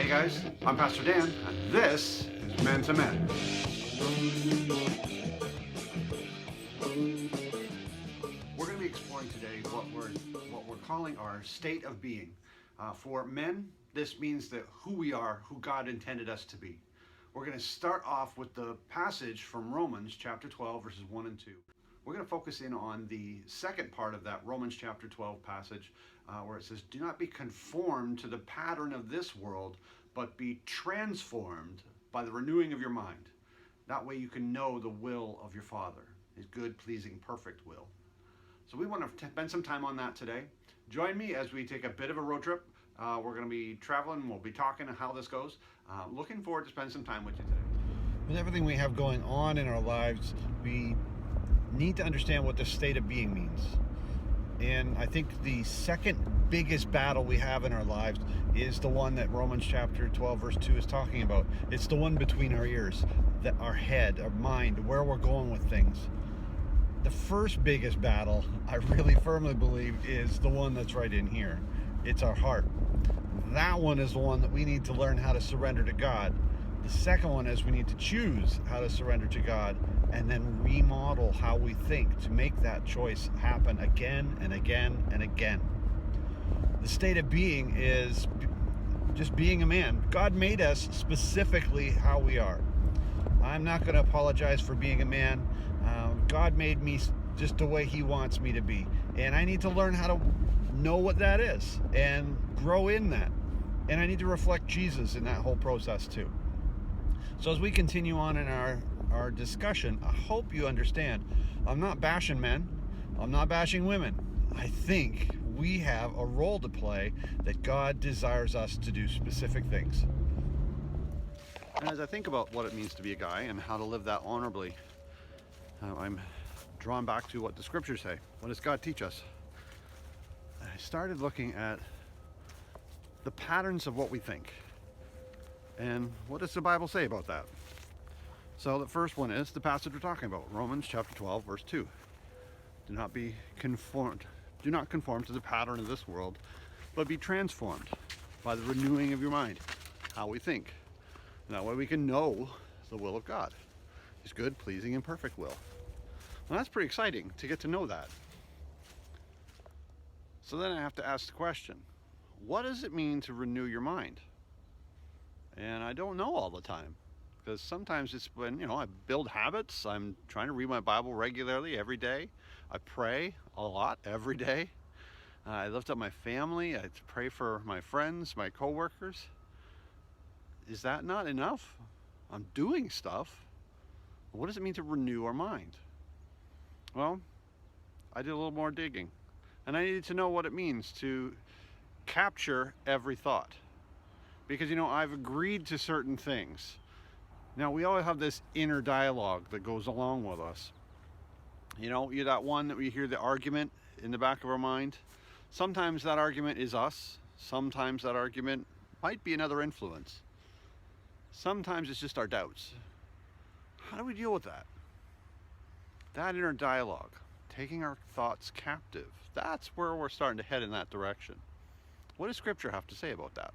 Hey guys, I'm Pastor Dan, and this is M2M. We're going to be exploring today what we're calling our state of being. For men, this means that who we are, who God intended us to be. We're going to start off with the passage from Romans chapter 12, verses 1 and 2. We're going to focus in on the second part of that Romans chapter 12 passage where it says, do not be conformed to the pattern of this world, but be transformed by the renewing of your mind. That way you can know the will of your Father, his good, pleasing, perfect will. So we want to spend some time on that today. Join me as we take a bit of a road trip. We're going to be traveling, we'll be talking how this goes. Looking forward to spend some time with you today. With everything we have going on in our lives, we need to understand what the state of being means. And I think the second biggest battle we have in our lives is the one that Romans chapter 12 verse 2 is talking about. It's the one between our ears, our head, our mind, where we're going with things. The first biggest battle, I really firmly believe, is the one that's right in here. It's our heart. That one is the one that we need to learn how to surrender to God. The second one is we need to choose how to surrender to God and then remodel how we think to make that choice happen again and again and again. The state of being is just being a man. God made us specifically how we are. I'm not going to apologize for being a man. God made me just the way he wants me to be. And I need to learn how to know what that is and grow in that. And I need to reflect Jesus in that whole process too. So as we continue on in our discussion, I hope you understand, I'm not bashing men, I'm not bashing women. I think we have a role to play that God desires us to do specific things. And as I think about what it means to be a guy and how to live that honorably, I'm drawn back to what the scriptures say. What does God teach us? I started looking at the patterns of what we think. And what does the Bible say about that? So the first one is the passage we're talking about, Romans chapter 12, verse 2. Do not conform to the pattern of this world, but be transformed by the renewing of your mind, how we think. And that way we can know the will of God, his good, pleasing, and perfect will. Well, that's pretty exciting to get to know that. So then I have to ask the question, what does it mean to renew your mind? And I don't know all the time, because sometimes it's when, I build habits. I'm trying to read my Bible regularly every day. I pray a lot every day. I lift up my family. I pray for my friends, my coworkers. Is that not enough? I'm doing stuff. What does it mean to renew our mind? Well, I did a little more digging, and I needed to know what it means to capture every thought. Because, I've agreed to certain things. Now, we all have this inner dialogue that goes along with us. You're that one that we hear the argument in the back of our mind. Sometimes that argument is us. Sometimes that argument might be another influence. Sometimes it's just our doubts. How do we deal with that? That inner dialogue, taking our thoughts captive, that's where we're starting to head in that direction. What does Scripture have to say about that?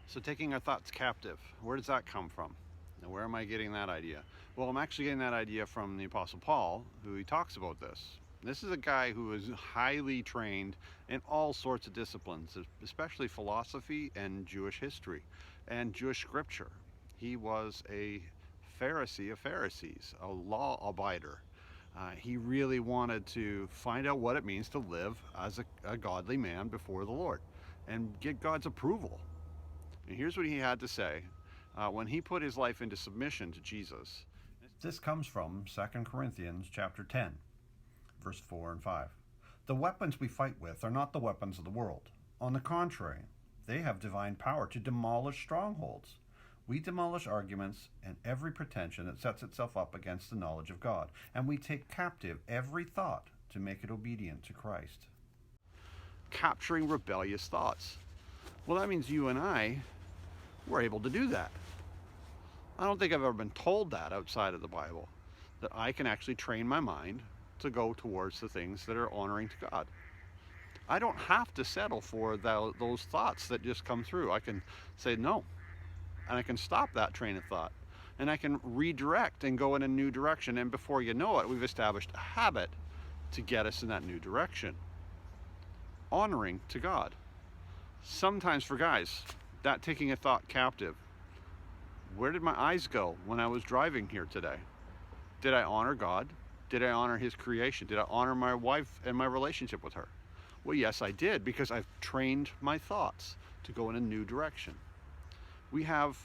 So taking our thoughts captive, where does that come from? And where am I getting that idea? Well, I'm actually getting that idea from the Apostle Paul, who he talks about this. This is a guy who is highly trained in all sorts of disciplines, especially philosophy and Jewish history and Jewish scripture. He was a Pharisee of Pharisees, a law abider. He really wanted to find out what it means to live as a godly man before the Lord and get God's approval. And here's what he had to say when he put his life into submission to Jesus. This comes from 2 Corinthians chapter 10, verse 4 and 5. The weapons we fight with are not the weapons of the world. On the contrary, they have divine power to demolish strongholds. We demolish arguments and every pretension that sets itself up against the knowledge of God, and we take captive every thought to make it obedient to Christ. Capturing rebellious thoughts. Well, that means you and I were able to do that. I don't think I've ever been told that outside of the Bible, that I can actually train my mind to go towards the things that are honoring to God. I don't have to settle for those thoughts that just come through. I can say no, and I can stop that train of thought, and I can redirect and go in a new direction. And before you know it, we've established a habit to get us in that new direction. Honoring to God. Sometimes for guys, that taking a thought captive. Where did my eyes go when I was driving here today? Did I honor God? Did I honor His creation? Did I honor my wife and my relationship with her? Well, yes, I did, because I've trained my thoughts to go in a new direction. We have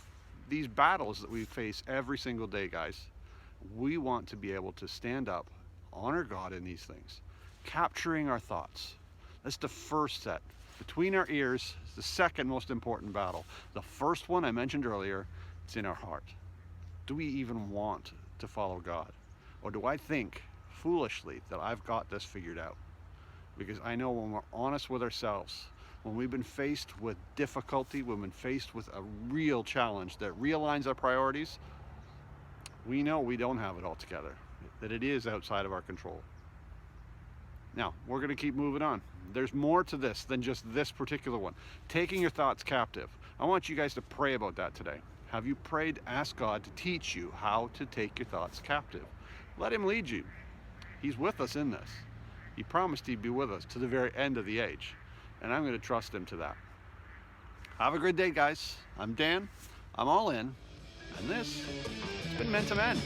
these battles that we face every single day, guys. We want to be able to stand up, honor God in these things, capturing our thoughts. That's the first set. Between our ears is the second most important battle. The first one I mentioned earlier, it's in our heart. Do we even want to follow God? Or do I think foolishly that I've got this figured out? Because I know when we're honest with ourselves, when we've been faced with difficulty, when we've been faced with a real challenge that realigns our priorities, we know we don't have it all together, that it is outside of our control. Now, we're going to keep moving on. There's more to this than just this particular one. Taking your thoughts captive. I want you guys to pray about that today. Have you prayed? Ask God to teach you how to take your thoughts captive. Let Him lead you. He's with us in this. He promised He'd be with us to the very end of the age. And I'm going to trust Him to that. Have a great day, guys. I'm Dan. I'm all in. And this has been Men to Men.